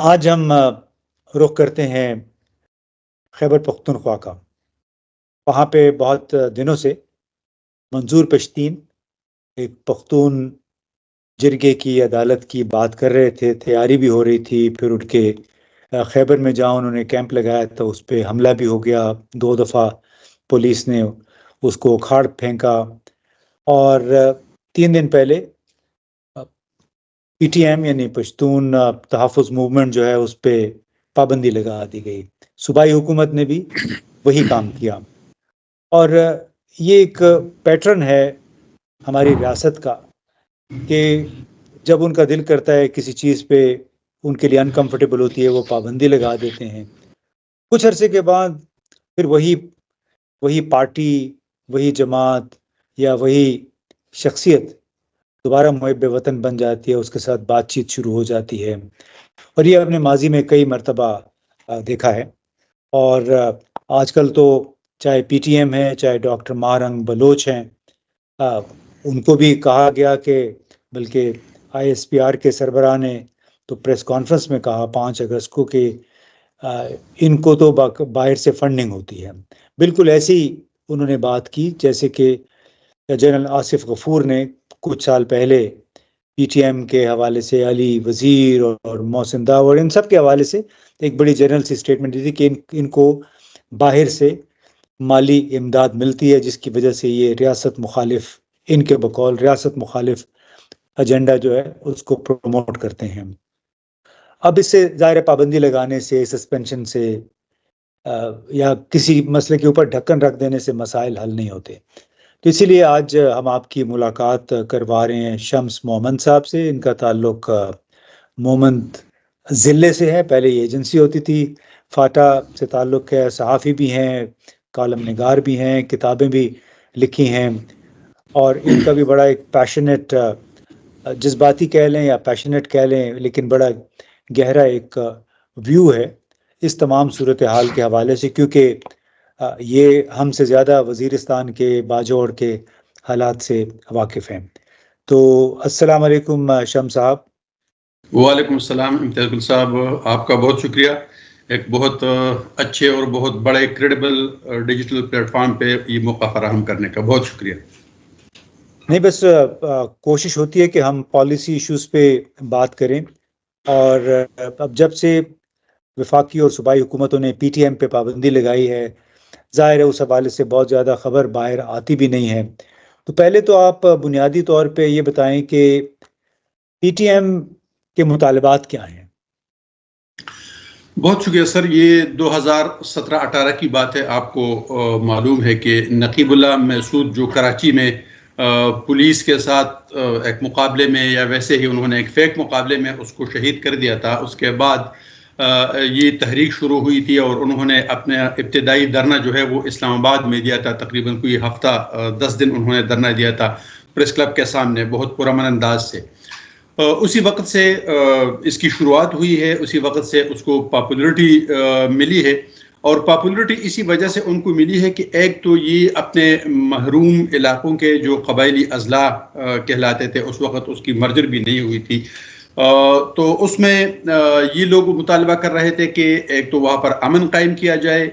آج ہم رخ کرتے ہیں خیبر پختونخوا کا۔ وہاں پہ بہت دنوں سے منظور پشتین ایک پختون جرگے کی عدالت کی بات کر رہے تھے، تیاری بھی ہو رہی تھی، پھر اٹھ کے خیبر میں جہاں انہوں نے کیمپ لگایا تھا اس پہ حملہ بھی ہو گیا، 2 دفعہ پولیس نے اس کو اکھاڑ پھینکا، اور 3 دن پہلے پی ٹی ایم یعنی پشتون تحفظ موومنٹ جو ہے اس پہ پابندی لگا دی گئی۔ صوبائی حکومت نے بھی وہی کام کیا، اور یہ ایک پیٹرن ہے ہماری ریاست کا کہ جب ان کا دل کرتا ہے کسی چیز پہ ان کے لیے انکمفرٹیبل ہوتی ہے وہ پابندی لگا دیتے ہیں، کچھ عرصے کے بعد پھر وہی پارٹی، وہی جماعت یا وہی شخصیت دوبارہ محب وطن بن جاتی ہے، اس کے ساتھ بات چیت شروع ہو جاتی ہے، اور یہ اپنے ماضی میں کئی مرتبہ دیکھا ہے۔ اور آج کل تو چاہے پی ٹی ایم ہے، چاہے ڈاکٹر مہارنگ بلوچ ہیں، ان کو بھی کہا گیا کہ بلکہ آئی ایس پی آر کے سربراہ نے تو پریس کانفرنس میں کہا 5 اگست کو کہ ان کو تو باہر سے فنڈنگ ہوتی ہے۔ بالکل ایسی انہوں نے بات کی جیسے کہ جنرل آصف غفور نے کچھ سال پہلے پی ٹی ایم کے حوالے سے، علی وزیر اور محسن داور، ان سب کے حوالے سے ایک بڑی جنرل سی اسٹیٹمنٹ دی تھی کہ ان کو باہر سے مالی امداد ملتی ہے، جس کی وجہ سے یہ ریاست مخالف، ان کے بقول ریاست مخالف ایجنڈا جو ہے اس کو پروموٹ کرتے ہیں۔ اب اس سے ظاہر پابندی لگانے سے، سسپینشن سے یا کسی مسئلے کے اوپر ڈھکن رکھ دینے سے مسائل حل نہیں ہوتے، تو اسی لیے آج ہم آپ کی ملاقات کروا رہے ہیں شمس مومند صاحب سے۔ ان کا تعلق مومند ضلع سے ہے، پہلے یہ ایجنسی ہوتی تھی، فاٹا سے تعلق ہے، صحافی بھی ہیں، کالم نگار بھی ہیں، کتابیں بھی لکھی ہیں، اور ان کا بھی بڑا ایک پیشنیٹ، جذباتی کہہ لیں یا پیشنیٹ کہہ لیں، لیکن بڑا گہرا ایک ویو ہے اس تمام صورتحال کے حوالے سے، کیونکہ یہ ہم سے زیادہ وزیرستان کے باجوڑ کے حالات سے واقف ہیں۔ تو السلام علیکم شمس صاحب۔ وعلیکم السلام امتیاز گل صاحب، آپ کا بہت شکریہ، ایک بہت اچھے اور بہت بڑے کریڈیبل ڈیجیٹل پلیٹ فارم پہ یہ موقع فراہم کرنے کا بہت شکریہ۔ نہیں، بس کوشش ہوتی ہے کہ ہم پالیسی ایشوز پہ بات کریں، اور اب جب سے وفاقی اور صوبائی حکومتوں نے پی ٹی ایم پہ پابندی لگائی ہے، ظاہر ہے اس حوالے سے بہت زیادہ خبر باہر آتی بھی نہیں ہے، تو پہلے تو آپ بنیادی طور پہ یہ بتائیں کہ پی ٹی ایم کے مطالبات کیا ہیں؟ بہت شکریہ سر، یہ 2017-18 کی بات ہے۔ آپ کو معلوم ہے کہ نقیب اللہ محسود جو کراچی میں پولیس کے ساتھ ایک مقابلے میں، یا ویسے ہی انہوں نے ایک فیک مقابلے میں اس کو شہید کر دیا تھا، اس کے بعد یہ تحریک شروع ہوئی تھی، اور انہوں نے اپنا ابتدائی دھرنا جو ہے وہ اسلام آباد میں دیا تھا، تقریباً کوئی ہفتہ 10 دن انہوں نے دھرنا دیا تھا پریس کلب کے سامنے بہت پرامن انداز سے۔ اسی وقت سے اس کی شروعات ہوئی ہے، اسی وقت سے اس کو پاپولرٹی ملی ہے، اور پاپولرٹی اسی وجہ سے ان کو ملی ہے کہ ایک تو یہ اپنے محروم علاقوں کے جو قبائلی اضلاع کہلاتے تھے، اس وقت اس کی مرجر بھی نہیں ہوئی تھی، تو اس میں یہ لوگ مطالبہ کر رہے تھے کہ ایک تو وہاں پر امن قائم کیا جائے،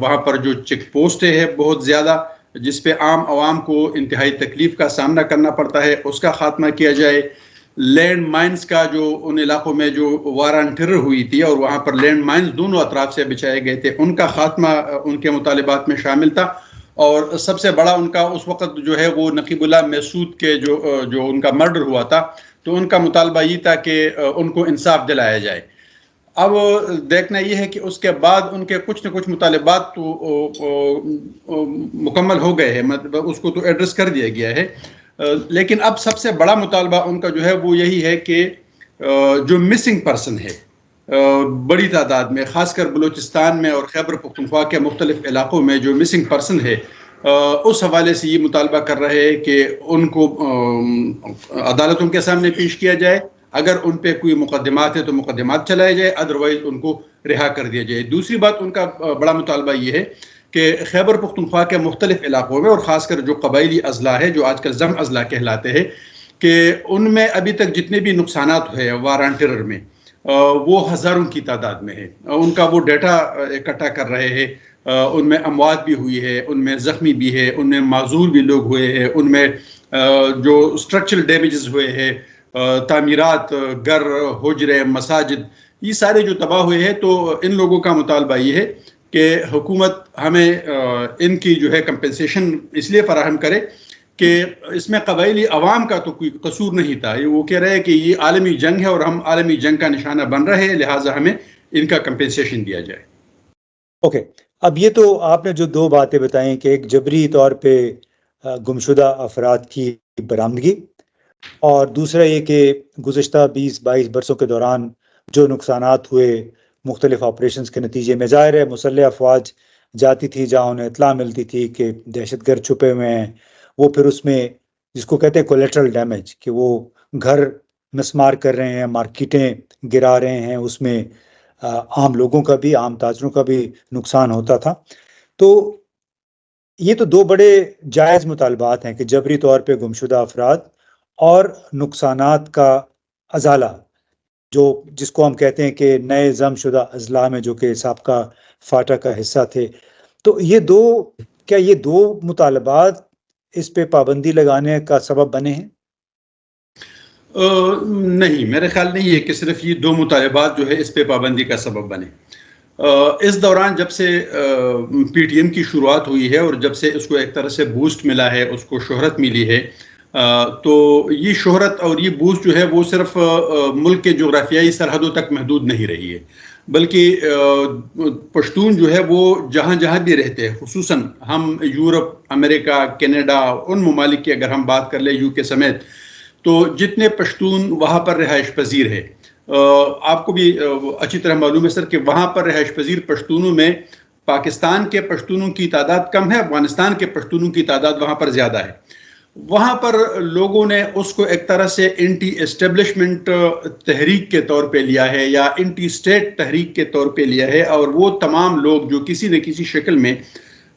وہاں پر جو چیک پوسٹیں ہیں بہت زیادہ جس پہ عام عوام کو انتہائی تکلیف کا سامنا کرنا پڑتا ہے، اس کا خاتمہ کیا جائے۔ لینڈ مائنز کا جو ان علاقوں میں جو وار آن ٹیرر ہوئی تھی اور وہاں پر لینڈ مائنز دونوں اطراف سے بچھائے گئے تھے، ان کا خاتمہ ان کے مطالبات میں شامل تھا، اور سب سے بڑا ان کا اس وقت جو ہے وہ نقیب اللہ محسود کے جو ان کا مرڈر ہوا تھا، تو ان کا مطالبہ یہ تھا کہ ان کو انصاف دلایا جائے۔ اب دیکھنا یہ ہے کہ اس کے بعد ان کے کچھ نہ کچھ مطالبات تو مکمل ہو گئے ہیں، مطلب اس کو تو ایڈریس کر دیا گیا ہے، لیکن اب سب سے بڑا مطالبہ ان کا جو ہے وہ یہی ہے کہ جو مسنگ پرسن ہے بڑی تعداد میں، خاص کر بلوچستان میں اور خیبر پختونخوا کے مختلف علاقوں میں جو مسنگ پرسن ہے، اس حوالے سے یہ مطالبہ کر رہے ہیں کہ ان کو عدالتوں کے سامنے پیش کیا جائے، اگر ان پہ کوئی مقدمات ہے تو مقدمات چلائے جائے، ادروائز ان کو رہا کر دیا جائے۔ دوسری بات ان کا بڑا مطالبہ یہ ہے کہ خیبر پختونخوا کے مختلف علاقوں میں، اور خاص کر جو قبائلی اضلاع ہے جو آج کل زم اضلاع کہلاتے ہیں، کہ ان میں ابھی تک جتنے بھی نقصانات ہوئے وار آن ٹیرر میں، وہ ہزاروں کی تعداد میں ہے. ان کا وہ ڈیٹا اکٹھا کر رہے ہیں. ان میں اموات بھی ہوئی ہے, ان میں زخمی بھی ہے, ان میں معذور بھی لوگ ہوئے ہیں, ان میں جو اسٹرکچرل ڈیمیجز ہوئے ہیں, تعمیرات, گھر, حجرے, مساجد, یہ سارے جو تباہ ہوئے ہیں. تو ان لوگوں کا مطالبہ یہ ہے کہ حکومت ہمیں ان کی جو ہے کمپنسیشن اس لیے فراہم کرے کہ اس میں قبائلی عوام کا تو کوئی قصور نہیں تھا. وہ کہہ رہے ہیں کہ یہ عالمی جنگ ہے اور ہم عالمی جنگ کا نشانہ بن رہے ہیں, لہٰذا ہمیں ان کا کمپنسیشن دیا جائے. اوکے, اب یہ تو آپ نے جو دو باتیں بتائیں کہ ایک جبری طور پہ گمشدہ افراد کی برآمدگی, اور دوسرا یہ کہ گزشتہ 20-22 برسوں کے دوران جو نقصانات ہوئے مختلف آپریشنز کے نتیجے میں. ظاہر ہے مسلح افواج جاتی تھی جہاں انہیں اطلاع ملتی تھی کہ دہشت گرد چھپے ہوئے ہیں, وہ پھر اس میں جس کو کہتے ہیں کولیٹرل ڈیمیج, کہ وہ گھر مسمار کر رہے ہیں, مارکیٹیں گرا رہے ہیں, اس میں عام لوگوں کا بھی, عام تاجروں کا بھی نقصان ہوتا تھا. تو یہ تو دو بڑے جائز مطالبات ہیں کہ جبری طور پہ گمشدہ افراد اور نقصانات کا ازالہ, جس کو ہم کہتے ہیں کہ نئے ضم شدہ اضلاع میں جو کہ سابقہ فاٹا کا حصہ تھے. تو یہ دو مطالبات اس پہ پابندی لگانے کا سبب بنے ہیں؟ نہیں, میرے خیال نہیں ہے کہ صرف یہ دو مطالبات جو ہے اس پہ پابندی کا سبب بنے. اس دوران جب سے پی ٹی ایم کی شروعات ہوئی ہے اور جب سے اس کو ایک طرح سے بوسٹ ملا ہے, اس کو شہرت ملی ہے, تو یہ شہرت اور یہ بوسٹ جو ہے وہ صرف ملک کے جغرافیائی سرحدوں تک محدود نہیں رہی ہے, بلکہ پشتون جو ہے وہ جہاں جہاں بھی رہتے ہیں, خصوصاً ہم یورپ, امریکہ, کینیڈا, ان ممالک کی اگر ہم بات کر لیں یو کے سمیت, تو جتنے پشتون وہاں پر رہائش پذیر ہے, آپ کو بھی اچھی طرح معلوم ہے سر کہ وہاں پر رہائش پذیر پشتونوں میں پاکستان کے پشتونوں کی تعداد کم ہے, افغانستان کے پشتونوں کی تعداد وہاں پر زیادہ ہے. وہاں پر لوگوں نے اس کو ایک طرح سے اینٹی اسٹیبلشمنٹ تحریک کے طور پہ لیا ہے یا اینٹی اسٹیٹ تحریک کے طور پہ لیا ہے, اور وہ تمام لوگ جو کسی نہ کسی شکل میں,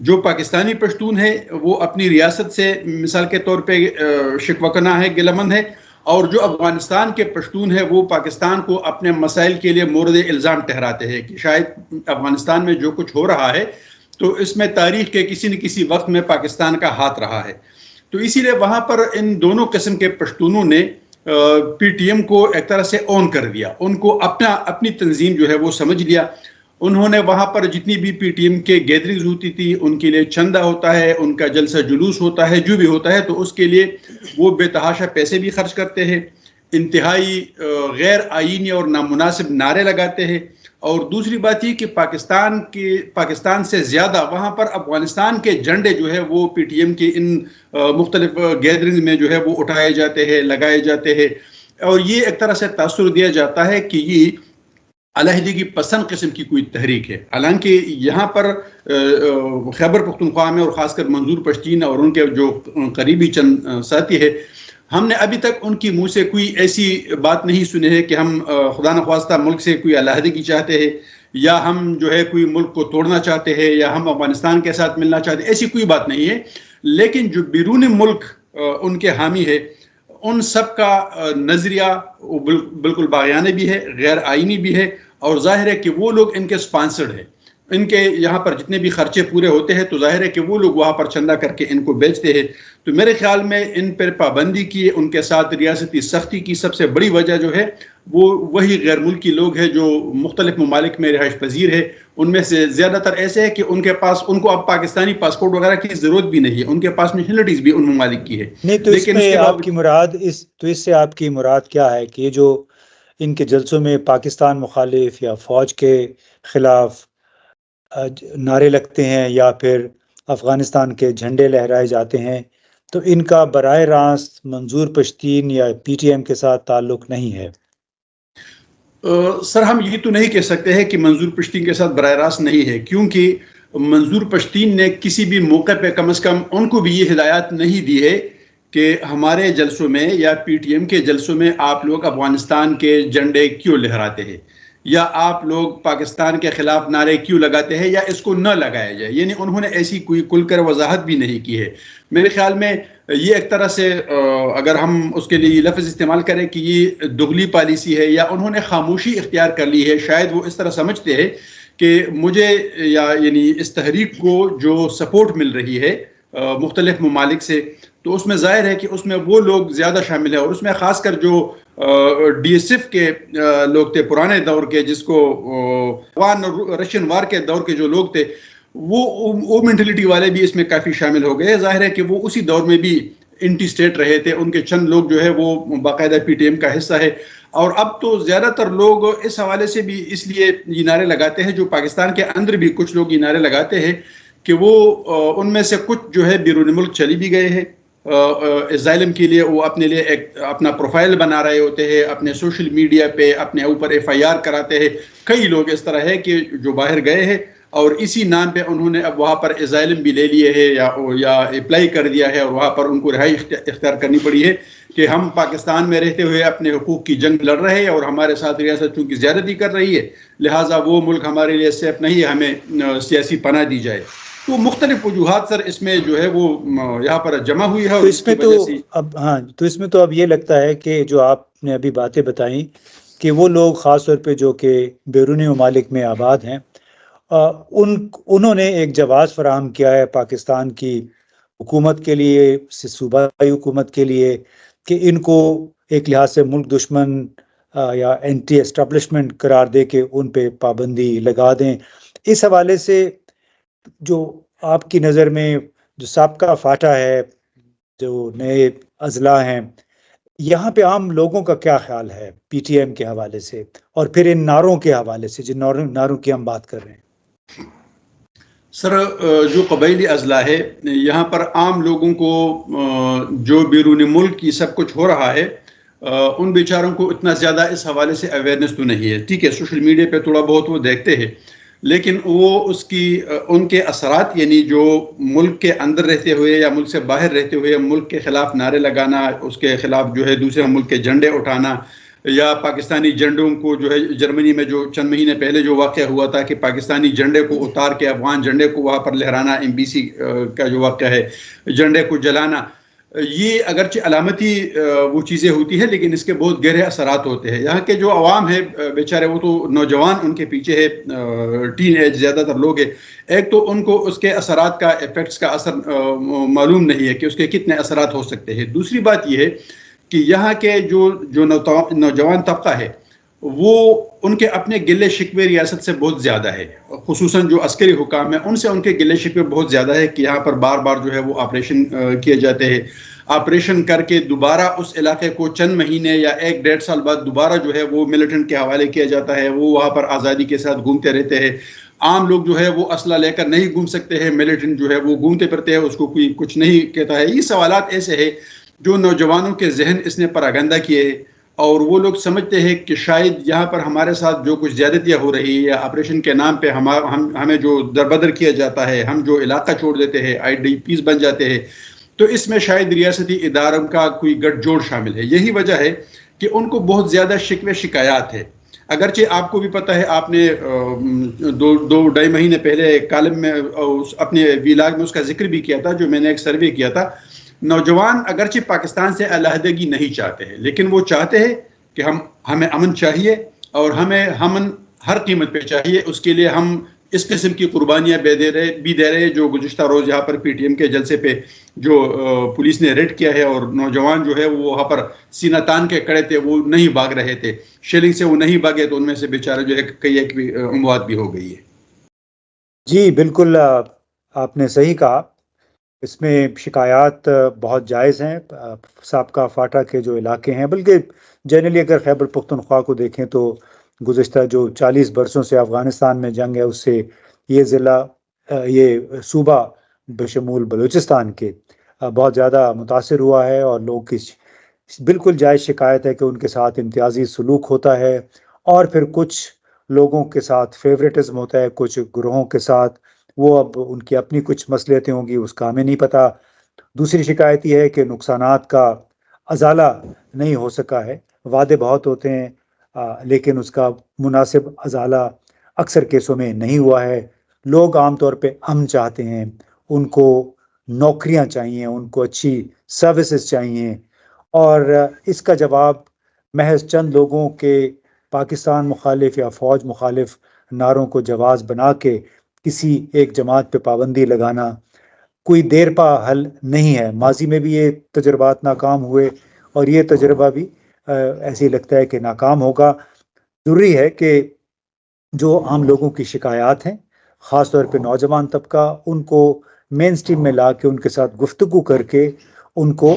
جو پاکستانی پشتون ہے وہ اپنی ریاست سے مثال کے طور پہ شکوہ ہے, گلمند ہے, اور جو افغانستان کے پشتون ہے وہ پاکستان کو اپنے مسائل کے لیے مورد الزام ٹھہراتے ہیں کہ شاید افغانستان میں جو کچھ ہو رہا ہے تو اس میں تاریخ کے کسی نہ کسی وقت میں پاکستان کا ہاتھ رہا ہے. تو اسی لیے وہاں پر ان دونوں قسم کے پشتونوں نے پی ٹی ایم کو ایک طرح سے اون کر دیا, ان کو اپنی تنظیم جو ہے وہ سمجھ لیا. انہوں نے وہاں پر جتنی بھی پی ٹی ایم کے گیدرنگز ہوتی تھی, ان کے لیے چندہ ہوتا ہے, ان کا جلسہ جلوس ہوتا ہے, جو بھی ہوتا ہے, تو اس کے لیے وہ بے تحاشا پیسے بھی خرچ کرتے ہیں, انتہائی غیر آئینی اور نامناسب نعرے لگاتے ہیں. اور دوسری بات یہ کہ پاکستان سے زیادہ وہاں پر افغانستان کے جھنڈے جو ہے وہ پی ٹی ایم کے ان مختلف گیدرنگ میں جو ہے وہ اٹھائے جاتے ہیں, لگائے جاتے ہیں, اور یہ ایک طرح سے تاثر دیا جاتا ہے کہ یہ علیحدگی پسند قسم کی کوئی تحریک ہے. حالانکہ یہاں پر خیبر پختونخوا میں اور خاص کر منظور پشتین اور ان کے جو قریبی چند ساتھی ہے, ہم نے ابھی تک ان کی منہ سے کوئی ایسی بات نہیں سنی ہے کہ ہم خدا نخواستہ ملک سے کوئی علیحدگی چاہتے ہیں, یا ہم جو ہے کوئی ملک کو توڑنا چاہتے ہیں, یا ہم افغانستان کے ساتھ ملنا چاہتے ہیں. ایسی کوئی بات نہیں ہے. لیکن جو بیرون ملک ان کے حامی ہے, ان سب کا نظریہ بالکل باغیانہ بھی ہے, غیر آئینی بھی ہے, اور ظاہر ہے کہ وہ لوگ ان کے سپانسرڈ ہیں. ان کے یہاں پر جتنے بھی خرچے پورے ہوتے ہیں تو ظاہر ہے کہ وہ لوگ وہاں پر چندہ کر کے ان کو بیچتے ہیں. تو میرے خیال میں ان پر پابندی کی, ان کے ساتھ ریاستی سختی کی سب سے بڑی وجہ جو ہے وہ وہی غیر ملکی لوگ ہیں جو مختلف ممالک میں رہائش پذیر ہے. ان میں سے زیادہ تر ایسے ہے کہ ان کو اب پاکستانی پاسپورٹ وغیرہ کی ضرورت بھی نہیں ہے, ان کے پاس نیشنلٹیز بھی ان ممالک کی ہے. نہیں, تو اس میں آپ کی مراد اس سے آپ کی مراد کیا ہے کہ یہ جو ان کے جلسوں میں پاکستان مخالف یا فوج کے خلاف نعرے لگتے ہیں یا پھر افغانستان کے جھنڈے لہرائے جاتے ہیں, تو ان کا براہ راست منظور پشتین یا پی ٹی ایم کے ساتھ تعلق نہیں ہے؟ سر, ہم یہ تو نہیں کہہ سکتے ہیں کہ منظور پشتین کے ساتھ براہ راست نہیں ہے, کیونکہ منظور پشتین نے کسی بھی موقع پہ کم از کم ان کو بھی یہ ہدایات نہیں دی ہے کہ ہمارے جلسوں میں یا پی ٹی ایم کے جلسوں میں آپ لوگ افغانستان کے جھنڈے کیوں لہراتے ہیں. یا آپ لوگ پاکستان کے خلاف نعرے کیوں لگاتے ہیں یا اس کو نہ لگایا جائے. یعنی انہوں نے ایسی کوئی کھل کر وضاحت بھی نہیں کی ہے. میرے خیال میں یہ ایک طرح سے اگر ہم اس کے لیے لفظ استعمال کریں کہ یہ دگلی پالیسی ہے یا انہوں نے خاموشی اختیار کر لی ہے. شاید وہ اس طرح سمجھتے ہیں کہ مجھے یعنی اس تحریک کو جو سپورٹ مل رہی ہے مختلف ممالک سے، تو اس میں ظاہر ہے کہ اس میں وہ لوگ زیادہ شامل ہیں، اور اس میں خاص کر جو ڈی ایس ایف کے لوگ تھے پرانے دور کے، جس کو رشین وار کے دور کے جو لوگ تھے، وہ مینٹلٹی والے بھی اس میں کافی شامل ہو گئے. ظاہر ہے کہ وہ اسی دور میں بھی انٹی اسٹیٹ رہے تھے. ان کے چند لوگ جو ہے وہ باقاعدہ پی ٹی ایم کا حصہ ہے. اور اب تو زیادہ تر لوگ اس حوالے سے بھی اس لیے یہ نعرے لگاتے ہیں، جو پاکستان کے اندر بھی کچھ لوگ یہ نعرے لگاتے ہیں کہ وہ ان میں سے کچھ جو ہے بیرون ملک چلی بھی گئے ہیں اسائلم کے لیے. وہ اپنے لیے ایک اپنا پروفائل بنا رہے ہوتے ہیں، اپنے سوشل میڈیا پہ اپنے اوپر FIR کراتے ہیں. کئی لوگ اس طرح ہے کہ جو باہر گئے ہیں اور اسی نام پہ انہوں نے اب وہاں پر اسائلم بھی لے لیے ہے یا اپلائی کر دیا ہے، اور وہاں پر ان کو رہائی اختیار کرنی پڑی ہے کہ ہم پاکستان میں رہتے ہوئے اپنے حقوق کی جنگ لڑ رہے ہیں اور ہمارے ساتھ ریاست چونکہ زیادتی کر رہی ہے، لہٰذا وہ ملک ہمارے لیے سیف نہیں ہے، ہمیں سیاسی پناہ دی جائے. تو مختلف وجوہات سر اس میں جو ہے وہ یہاں پر جمع ہوئی ہے. تو اس میں تو اس میں تو اب یہ لگتا ہے کہ جو آپ نے ابھی باتیں بتائیں کہ وہ لوگ خاص طور پہ جو کہ بیرونی ممالک میں آباد ہیں، انہوں نے ایک جواز فراہم کیا ہے پاکستان کی حکومت کے لیے، صوبائی حکومت کے لیے، کہ ان کو ایک لحاظ سے ملک دشمن یا اینٹی اسٹیبلشمنٹ قرار دے کے ان پہ پابندی لگا دیں. اس حوالے سے جو آپ کی نظر میں جو سابقہ فاٹا ہے، جو نئے اضلاع ہیں، یہاں پہ عام لوگوں کا کیا خیال ہے PTM کے حوالے سے، اور پھر ان نعروں کے حوالے سے جن نعروں کی ہم بات کر رہے ہیں؟ سر جو قبائلی اضلاع ہے، یہاں پر عام لوگوں کو جو بیرون ملک یہ سب کچھ ہو رہا ہے، ان بیچاروں کو اتنا زیادہ اس حوالے سے اویئرنیس تو نہیں ہے. ٹھیک ہے، سوشل میڈیا پہ تھوڑا بہت وہ دیکھتے ہیں، لیکن وہ ان کے اثرات، یعنی جو ملک کے اندر رہتے ہوئے یا ملک سے باہر رہتے ہوئے ملک کے خلاف نعرے لگانا، اس کے خلاف جو ہے دوسرے ملک کے جھنڈے اٹھانا، یا پاکستانی جھنڈوں کو جو ہے جرمنی میں جو چند مہینے پہلے جو واقعہ ہوا تھا کہ پاکستانی جھنڈے کو اتار کے افغان جھنڈے کو وہاں پر لہرانا، MBC کا جو واقعہ ہے، جھنڈے کو جلانا، یہ اگرچہ علامتی وہ چیزیں ہوتی ہے، لیکن اس کے بہت گہرے اثرات ہوتے ہیں. یہاں کے جو عوام ہے بیچارے، وہ تو نوجوان ان کے پیچھے ہے، ٹین ایج زیادہ تر لوگ ہیں. ایک تو ان کو اس کے اثرات کا، ایفیکٹس کا اثر معلوم نہیں ہے کہ اس کے کتنے اثرات ہو سکتے ہیں. دوسری بات یہ ہے کہ یہاں کے جو نوجوان طبقہ ہے، وہ ان کے اپنے گلے شکوے ریاست سے بہت زیادہ ہے، خصوصاً جو عسکری حکام ہیں ان سے ان کے گلے شکوے بہت زیادہ ہے کہ یہاں پر بار بار جو ہے وہ آپریشن کیے جاتے ہیں. آپریشن کر کے دوبارہ اس علاقے کو چند مہینے یا 1-1.5 سال بعد دوبارہ جو ہے وہ ملیٹنٹ کے حوالے کیا جاتا ہے. وہ وہاں پر آزادی کے ساتھ گھومتے رہتے ہیں. عام لوگ جو ہے وہ اسلحہ لے کر نہیں گھوم سکتے ہیں، ملیٹنٹ جو ہے وہ گھومتے پھرتے ہیں، اس کو کوئی کچھ نہیں کہتا ہے. یہ سوالات ایسے ہیں جو نوجوانوں کے ذہن اس نے پراگندہ کیے، اور وہ لوگ سمجھتے ہیں کہ شاید یہاں پر ہمارے ساتھ جو کچھ زیادتیاں ہو رہی ہے، یا آپریشن کے نام پہ ہمیں جو دربدر کیا جاتا ہے، ہم جو علاقہ چھوڑ دیتے ہیں، IDPs بن جاتے ہیں، تو اس میں شاید ریاستی اداروں کا کوئی گٹھ جوڑ شامل ہے. یہی وجہ ہے کہ ان کو بہت زیادہ شکوے شکایات ہے. اگرچہ آپ کو بھی پتہ ہے، آپ نے 2-2.5 مہینے پہلے کالم میں اپنے ویلاگ میں اس کا ذکر بھی کیا تھا، جو میں نے ایک سروے کیا تھا. نوجوان اگرچہ پاکستان سے علیحدگی نہیں چاہتے ہیں، لیکن وہ چاہتے ہیں کہ ہمیں امن چاہیے، اور ہمیں امن ہر قیمت پہ چاہیے. اس کے لیے ہم اس قسم کی قربانیاں بھی دے رہے. جو گزشتہ روز یہاں پر PTM کے جلسے پہ جو پولیس نے ریڈ کیا ہے، اور نوجوان جو ہے وہ وہاں پر سینہ تان کے کڑے تھے، وہ نہیں بھاگ رہے تھے، شیلنگ سے وہ نہیں بھاگے، تو ان میں سے بیچارے جو ہے کئی ایک اموات بھی ہو گئی ہے. جی بالکل، آپ نے صحیح کہا. اس میں شکایات بہت جائز ہیں. سابقہ فاٹا کے جو علاقے ہیں، بلکہ جنرلی اگر خیبر پختونخوا کو دیکھیں تو گزشتہ جو 40 برسوں سے افغانستان میں جنگ ہے، اس سے یہ ضلع، یہ صوبہ بشمول بلوچستان کے بہت زیادہ متاثر ہوا ہے. اور لوگ کی بالکل جائز شکایت ہے کہ ان کے ساتھ امتیازی سلوک ہوتا ہے، اور پھر کچھ لوگوں کے ساتھ فیوریٹزم ہوتا ہے، کچھ گروہوں کے ساتھ. وہ اب ان کی اپنی کچھ مصلحتیں ہوں گی، اس کا ہمیں نہیں پتہ. دوسری شکایت یہ ہے کہ نقصانات کا ازالہ نہیں ہو سکا ہے. وعدے بہت ہوتے ہیں، لیکن اس کا مناسب ازالہ اکثر کیسوں میں نہیں ہوا ہے. لوگ عام طور پہ امن چاہتے ہیں، ان کو نوکریاں چاہیے، ان کو اچھی سروسز چاہیے، اور اس کا جواب محض چند لوگوں کے پاکستان مخالف یا فوج مخالف نعروں کو جواز بنا کے کسی ایک جماعت پہ پابندی لگانا کوئی دیر پا حل نہیں ہے. ماضی میں بھی یہ تجربات ناکام ہوئے اور یہ تجربہ بھی ایسے ہی لگتا ہے کہ ناکام ہوگا. ضروری ہے کہ جو عام لوگوں کی شکایات ہیں، خاص طور پہ نوجوان طبقہ، ان کو مین سٹریم میں لا کے ان کے ساتھ گفتگو کر کے ان کو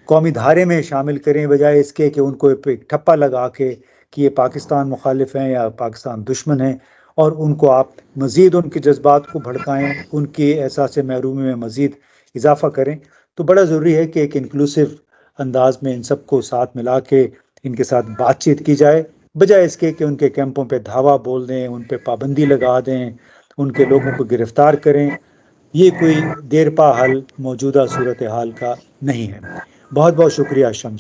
قومی دھارے میں شامل کریں، بجائے اس کے کہ ان کو ایک ٹھپا لگا کے کہ یہ پاکستان مخالف ہیں یا پاکستان دشمن ہیں، اور ان کو آپ مزید ان کے جذبات کو بھڑکائیں، ان کے احساس محرومی میں مزید اضافہ کریں. تو بڑا ضروری ہے کہ ایک انکلوسیو انداز میں ان سب کو ساتھ ملا کے ان کے ساتھ بات چیت کی جائے، بجائے اس کے کہ ان کے کیمپوں پہ دھاوا بول دیں، ان پہ پابندی لگا دیں، ان کے لوگوں کو گرفتار کریں. یہ کوئی دیر پا حل موجودہ صورتحال کا نہیں ہے. بہت بہت شکریہ شمس.